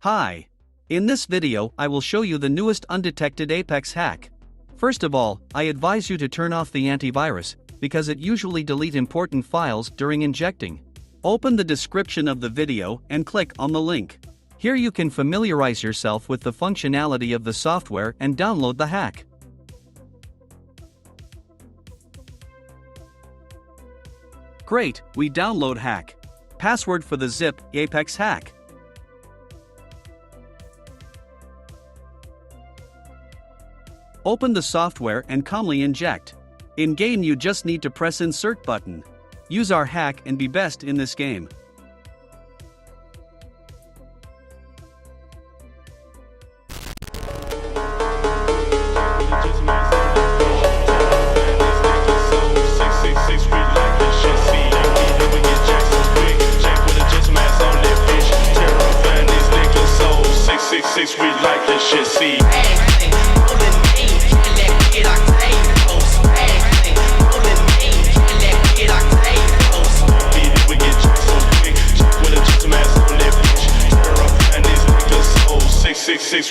Hi. In this video, I will show you the newest undetected Apex hack. First of all, I advise you to turn off the antivirus, because it usually deletes important files during injecting. Open the description of the video and click on the link. Here you can familiarize yourself with the functionality of the software and download the hack. Great, we download hack. Password for the zip, Apex hack. Open the software and calmly inject. In game you just need to press insert button. Use our hack and be best in this game. We like this shit, see.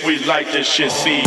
We like this shit, see.